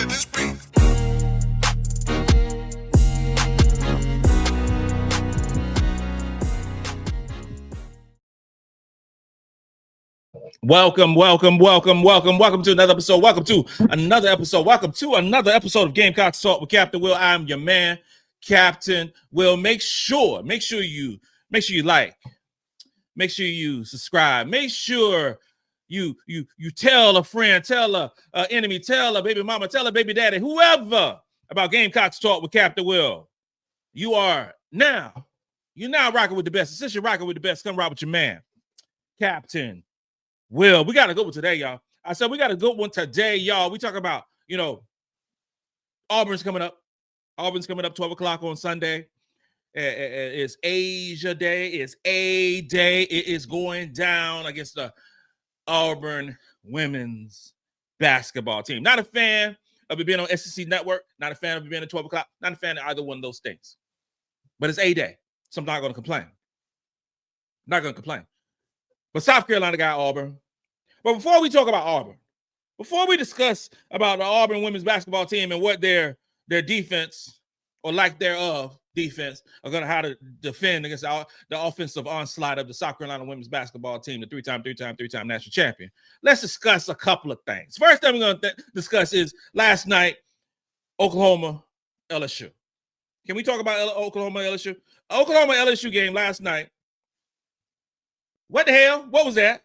to this beat. Welcome to another episode. Welcome to another episode of Gamecocks Talk with Captain Will. I'm your man, Captain Will. Make sure you like, make sure you subscribe, make sure you tell a friend, tell a enemy, tell a baby mama, tell a baby daddy, whoever about Gamecocks Talk with Captain Will. You're now rocking with the best. Since you're rocking with the best, come rock with your man, Captain Will. We got a good one today, y'all. I said we got a good one today, y'all. We talk about, Auburn's coming up. 12 o'clock on Sunday. It's Asia Day. It's A Day. It is going down against the Auburn women's basketball team. Not a fan of it being on SEC Network. Not a fan of it being at 12 o'clock. Not a fan of either one of those things. But it's A Day, so I'm not going to complain. But South Carolina got Auburn. But before we talk about Auburn, before we discuss about the Auburn women's basketball team and what their defense or lack thereof defense are going to how to defend against the offensive onslaught of the South Carolina women's basketball team, the three-time national champion, let's discuss a couple of things. First thing we're going to discuss is last night, Oklahoma, LSU. Can we talk about Oklahoma, LSU? Oklahoma, LSU game last night. What the hell? What was that?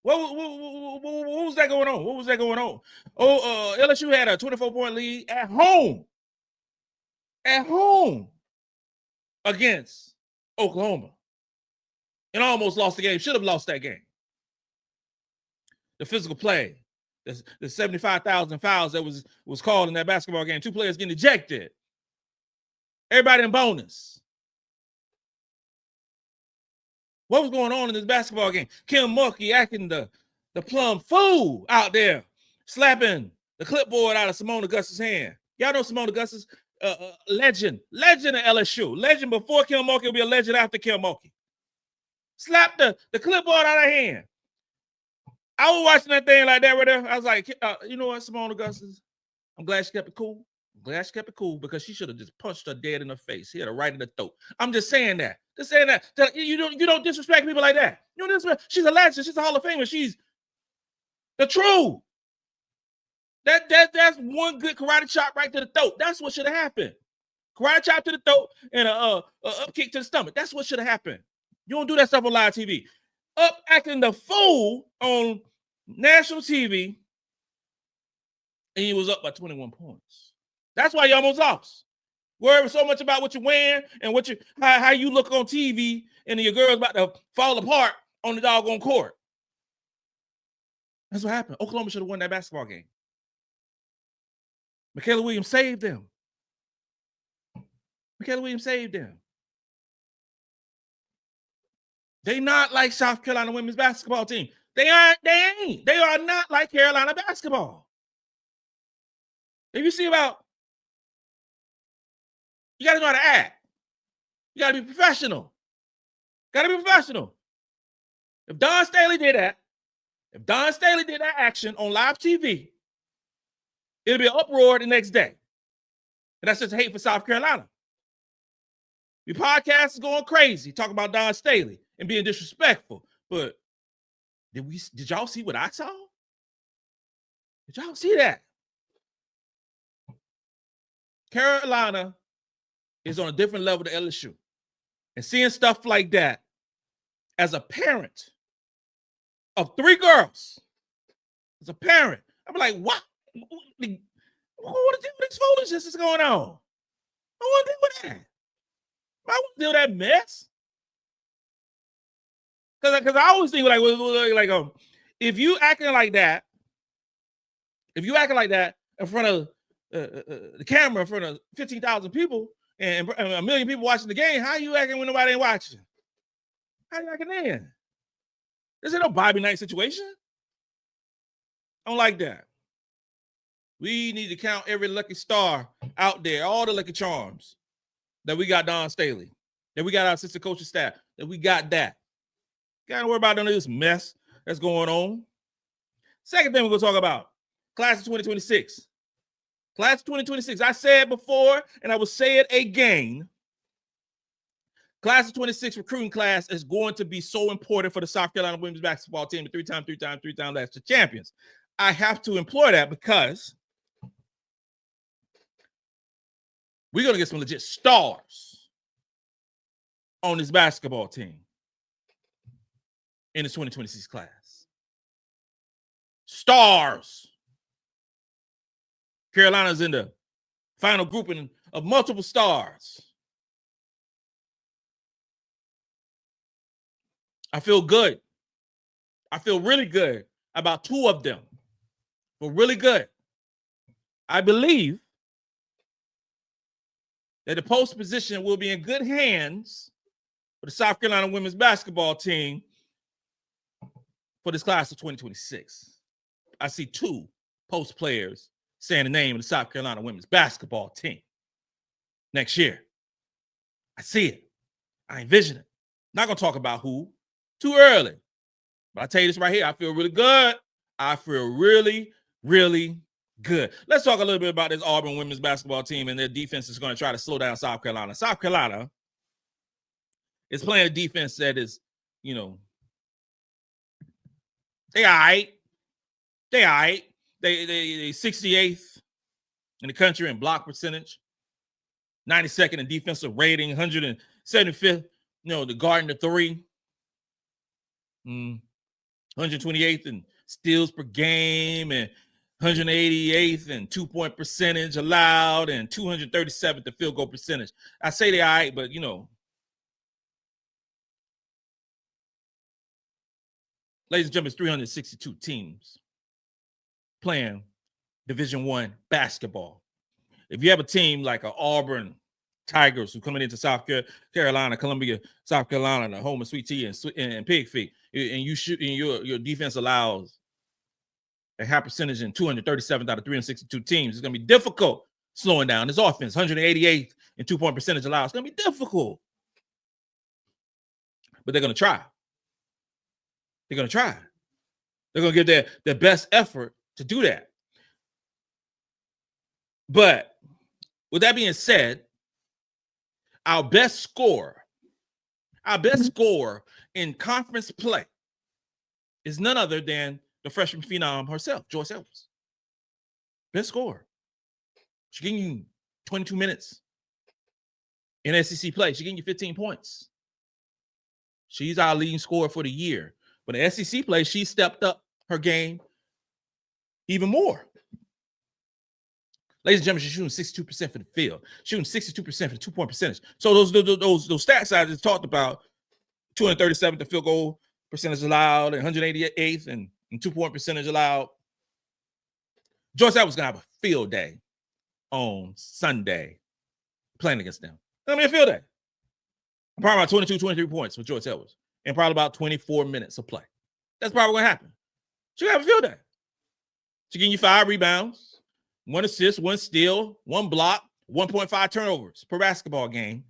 What was that going on? LSU had a 24-point lead at home against Oklahoma and almost lost the game. Should have lost that game. The physical play, the 75,000 fouls that was called in that basketball game. 2 players getting ejected. Everybody in bonus. What was going on in this basketball game? Kim Mulkey acting the plum fool out there, slapping the clipboard out of Simone Augustus' hand. Y'all know Simone Augustus, legend of LSU. Legend before Kim Mulkey will be a legend after Kim Mulkey. Slapped the clipboard out of her hand. I was watching that thing like that right there. I was like, you know what, Simone Augustus? I'm glad she kept it cool. Because she should have just punched her dead in the face. Hit her right in the throat. I'm just saying that. You don't disrespect people like that. You don't disrespect. She's a legend. She's a Hall of Famer. She's the truth. That's one good karate chop right to the throat. That's what should have happened. Karate chop to the throat and a up kick to the stomach. That's what should have happened. You don't do that stuff on live TV. Up acting the fool on national TV, and he was up by 21 points. That's why you almost lost. Worry so much about what you're wearing and how you look on TV, and your girl's about to fall apart on the doggone court. That's what happened. Oklahoma should have won that basketball game. Michaela Williams saved them. They not like South Carolina women's basketball team. They ain't. They are not like Carolina basketball. If you see about, you got to know how to act. You got to be professional. If Dawn Staley did that action on live TV, it'll be an uproar the next day. And that's just hate for South Carolina. Your podcast is going crazy, talking about Dawn Staley and being disrespectful. But did y'all see what I saw? Did y'all see that? Carolina is on a different level to LSU. And seeing stuff like that as a parent of 3 girls, as a parent, I'm like, what? I want to deal with this foolishness that's going on. I want to deal with that. I want to deal with that mess. Because I always think if you acting like that in front of the camera in front of 15,000 people and a million people watching the game, how you acting when nobody ain't watching? How you acting then? This ain't no Bobby Knight situation. I don't like that. We need to count every lucky star out there, all the lucky charms that we got Dawn Staley, that we got our assistant coaching staff, that we got that. Got to worry about none of this mess that's going on. Second thing we're going to talk about, class of 2026. Class of 2026. I said before, and I will say it again. Class of 26 recruiting class is going to be so important for the South Carolina women's basketball team, the three-time national champions. I have to implore that because we're going to get some legit stars on this basketball team in the 2026 class. Stars. Carolina's in the final grouping of multiple stars. I feel good. I feel really good about two of them. Feel really good. I believe that the post position will be in good hands for the South Carolina women's basketball team for this class of 2026. I see two post players saying the name of the South Carolina women's basketball team next year. I see it. I envision it. Not going to talk about who. Too early. But I tell you this right here. I feel really good. I feel really, really good. Let's talk a little bit about this Auburn women's basketball team and their defense is going to try to slow down South Carolina. South Carolina is playing a defense that is, they all right. They all right. They 68th in the country in block percentage, 92nd in defensive rating, 175th, the guarding the three. 128th in steals per game and 188th in 2-point percentage allowed and 237th in field goal percentage. I say they all right, but ladies and gentlemen, it's 362 teams playing Division I basketball. If you have a team like an Auburn Tigers who coming into South Carolina, Columbia, South Carolina, the home of Sweet Tea and Pig Feet, and you shoot, and your defense allows a high percentage in 237 out of 362 teams, it's going to be difficult slowing down this offense. 188th in 2-point percentage allowed. It's going to be difficult. But they're going to try. They're going to try. They're going to give their best effort to do that. But with that being said, our best scorer in conference play is none other than the freshman phenom herself, Joyce Edwards. Best scorer. She's getting you 22 minutes in SEC play. She's getting you 15 points. She's our leading scorer for the year. But in SEC play, she stepped up her game even more. Ladies and gentlemen, she's shooting 62% for the field, shooting 62% for the 2-point percentage. So those stats I just talked about, 237th the field goal percentage allowed, and 188th and 2-point percentage allowed. Joyce Edwards gonna have a field day on Sunday playing against them. It's gonna be a field day. Probably about 22, 23 points for Joyce Edwards, and probably about 24 minutes of play. That's probably gonna happen. She's gonna have a field day. She's getting you 5 rebounds. 1 assist, 1 steal, 1 block, 1.5 turnovers per basketball game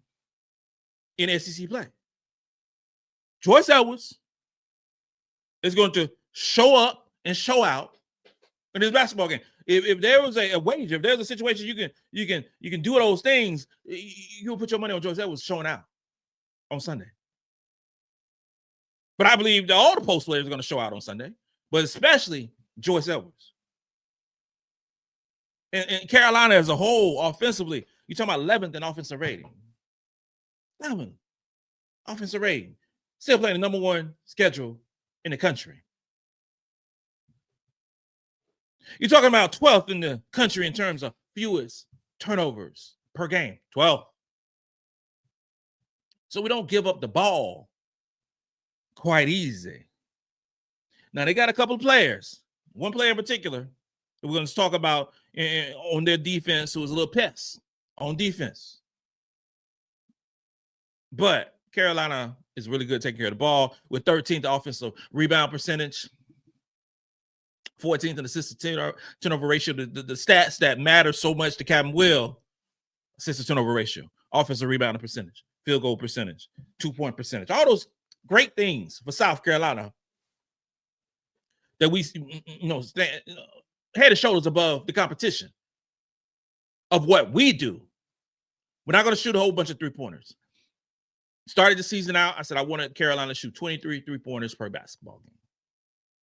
in SEC play. Joyce Edwards is going to show up and show out in this basketball game. If there was a wager, if there's a situation you can do those things, you'll put your money on Joyce Edwards showing out on Sunday. But I believe that all the post players are going to show out on Sunday, but especially Joyce Edwards. And Carolina as a whole, offensively, you're talking about 11th in offensive rating. 11th offensive rating. Still playing the number 1 schedule in the country. You're talking about 12th in the country in terms of fewest turnovers per game. 12th. So we don't give up the ball quite easy. Now, they got a couple of players. One player in particular that we're going to talk about on their defense who was a little pest on defense. But Carolina is really good taking care of the ball with 13th offensive rebound percentage, 14th in assist to turnover ratio, the stats that matter so much to Captain Will: assist to turnover ratio, offensive rebound percentage, field goal percentage, 2-point percentage, all those great things for South Carolina that we stand head and shoulders above the competition. of what we do. We're not going to shoot a whole bunch of three-pointers. Started the season out, I said I wanted Carolina to shoot 23 three-pointers per basketball game.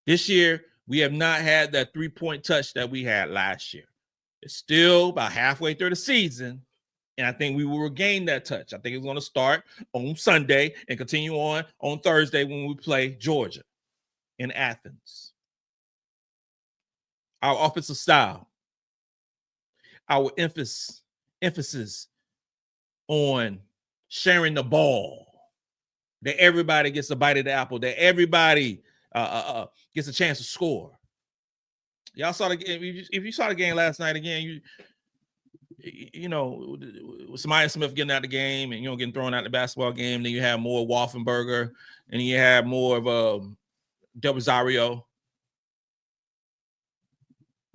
This year, we have not had that three-point touch that we had last year. It's still about halfway through the season, and I think we will regain that touch. I think it's going to start on Sunday and continue on Thursday when we play Georgia in Athens. Our offensive style, our emphasis on sharing the ball, that everybody gets a bite of the apple, that everybody gets a chance to score. Y'all saw the game. If you saw the game last night again, you know, Sania Smith getting out the game and, you know, getting thrown out the basketball game. Then you have more Waffenberger, and you have more of Del Rosario.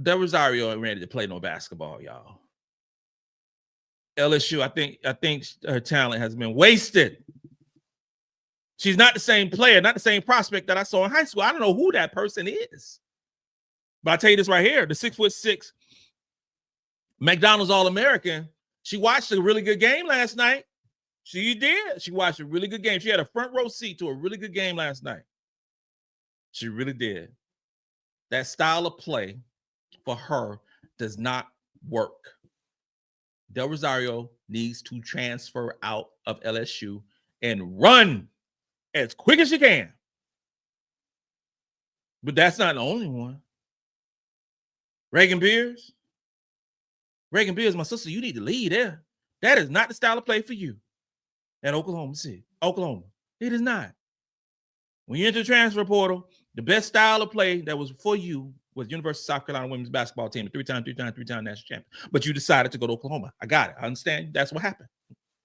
Del Rosario ain't ready to play no basketball, y'all. LSU, I think her talent has been wasted. She's not the same player, not the same prospect that I saw in high school. I don't know who that person is. But I'll tell you this right here, the 6'6" McDonald's All-American, she watched a really good game last night. She did. She watched a really good game. She had a front row seat to a really good game last night. She really did. That style of play for her does not work. Del Rosario needs to transfer out of LSU and run as quick as she can. But that's not the only one. Reagan Beers, my sister, you need to lead there. That is not the style of play for you at Oklahoma City. Oklahoma. It is not. When you enter the transfer portal, the best style of play that was for you was University of South Carolina women's basketball team, a three-time national champion. But you decided to go to Oklahoma. I got it. I understand. That's what happened.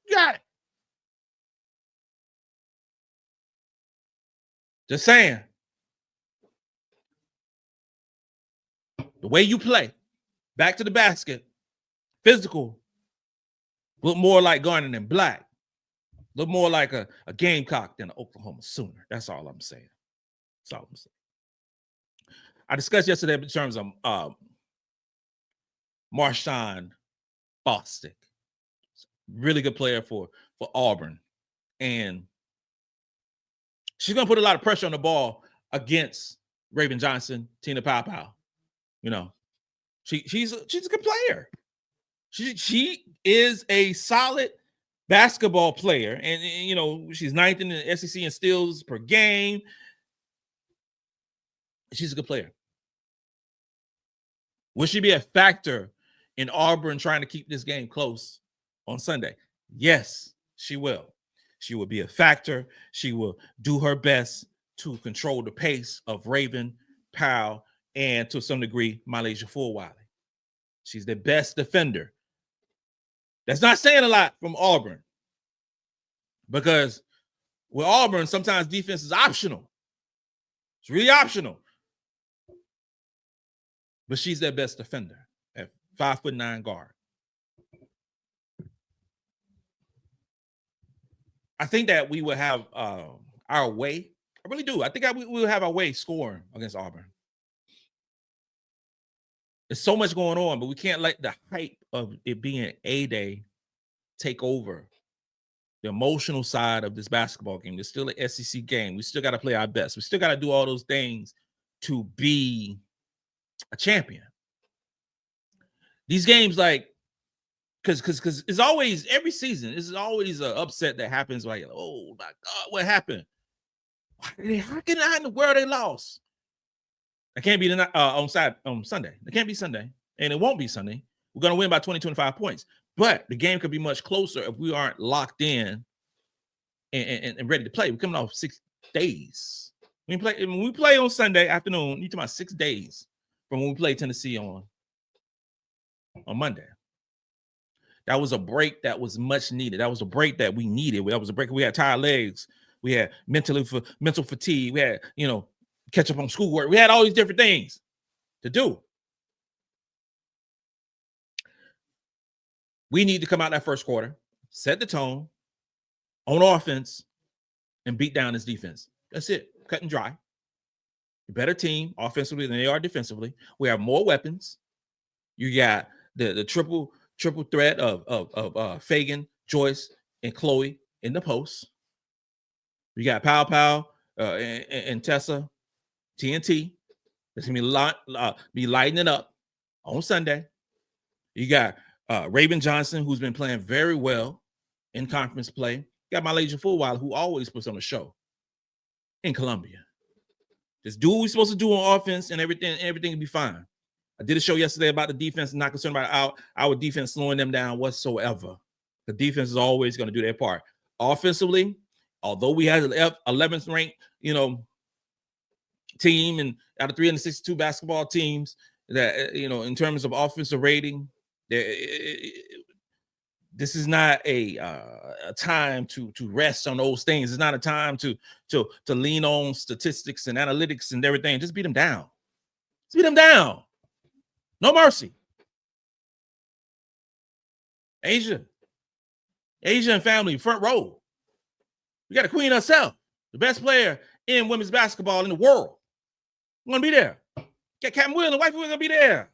You got it. Just saying. The way you play, back to the basket, physical, look more like Garnet and Black, look more like a Gamecock than an Oklahoma Sooner. That's all I'm saying. That's all I'm saying. I discussed yesterday in terms of Marshawn Bostic, really good player for Auburn, and she's going to put a lot of pressure on the ball against Raven Johnson, Tina Pow. You know, she's a good player. She is a solid basketball player, and you know, she's ninth in the SEC in steals per game. She's a good player. Will she be a factor in Auburn trying to keep this game close on Sunday? Yes, she will. She will be a factor. She will do her best to control the pace of Raven, Powell, and to some degree, MiLaysia Fulwiley. She's the best defender. That's not saying a lot from Auburn, because with Auburn, sometimes defense is optional. It's really optional. But she's their best defender at 5'9" guard. I think that we will have our way. I really do. I think we will have our way scoring against Auburn. There's so much going on, but we can't let the hype of it being A-Day take over the emotional side of this basketball game. There's still an SEC game. We still got to play our best. We still got to do all those things to be a champion. These games, like, because it's always, every season, it's always an upset that happens, like, oh my God, what happened? How in the world they lost? It can't be on Sunday. It can't be Sunday, and it won't be Sunday. We're going to win by 20, 25 points. But the game could be much closer if we aren't locked in and ready to play. We're coming off 6 days. When we play on Sunday afternoon, you're talking about 6 days from when we play Tennessee on Monday. That was a break that was much needed. That was a break that we needed. That was a break. We had tired legs. We had mental fatigue. We had, catch up on schoolwork. We had all these different things to do. We need to come out that first quarter, set the tone on offense, and beat down this defense. That's it. Cut and dry. A better team offensively than they are defensively. We have more weapons. You got the triple triple threat of Feagin, Joyce, and Chloe in the post. You got Pow and Tessa, TNT. That's gonna be lighting it up on Sunday. You got Raven Johnson, who's been playing very well in conference play. You got MiLaysia Fulwiley, who always puts on a show in Columbia. Just do what we're supposed to do on offense, and everything will be fine. I did a show yesterday about the defense, not concerned about our defense slowing them down whatsoever. The defense is always going to do their part. Offensively, although we had an 11th ranked, team and out of 362 basketball teams that, in terms of offensive rating, this is not a time to rest on those things. It's not a time to lean on statistics and analytics and everything. Just beat them down. Just beat them down. No mercy. Asia and family, front row. We got the queen herself, the best player in women's basketball in the world. We're going to be there. Got Captain Will and the wife, we're going to be there.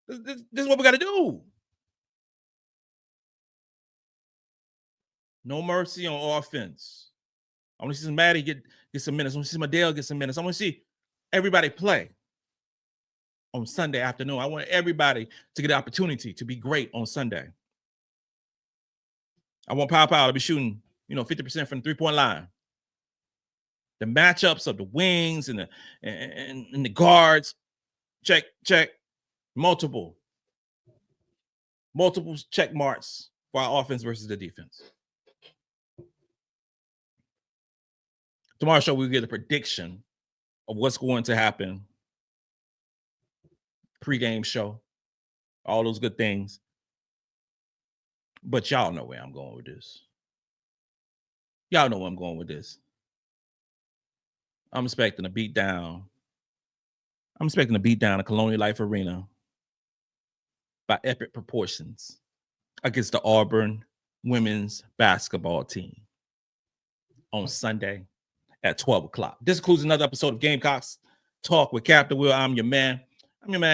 This is what we got to do. No mercy on offense. I want to see some Maddy get some minutes. I want to see Adhel get some minutes. I want to see everybody play on Sunday afternoon. I want everybody to get the opportunity to be great on Sunday. I want Pow to be shooting, 50% from the three-point line. The matchups of the wings and the guards, check. Multiple check marks for our offense versus the defense. Tomorrow's show, we'll get a prediction of what's going to happen. Pre-game show, all those good things. But y'all know where I'm going with this. Y'all know where I'm going with this. I'm expecting a beat down. I'm expecting a beat down at Colonial Life Arena by epic proportions against the Auburn women's basketball team on Sunday at 12 o'clock. This includes another episode of Gamecocks Talk with Captain Will. I'm your man,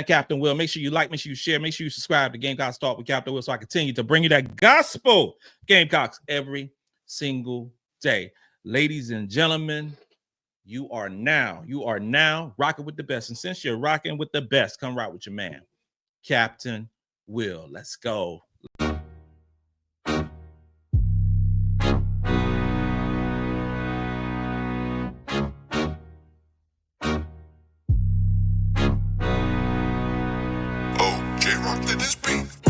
Captain Will. Make sure you like, make sure you share, make sure you subscribe to Gamecocks Talk with Captain Will so I continue to bring you that gospel Gamecocks every single day. Ladies and gentlemen, you are now rocking with the best. And since you're rocking with the best, come rock with your man, Captain Will. Let's go. Oh, J-Rock did this beat.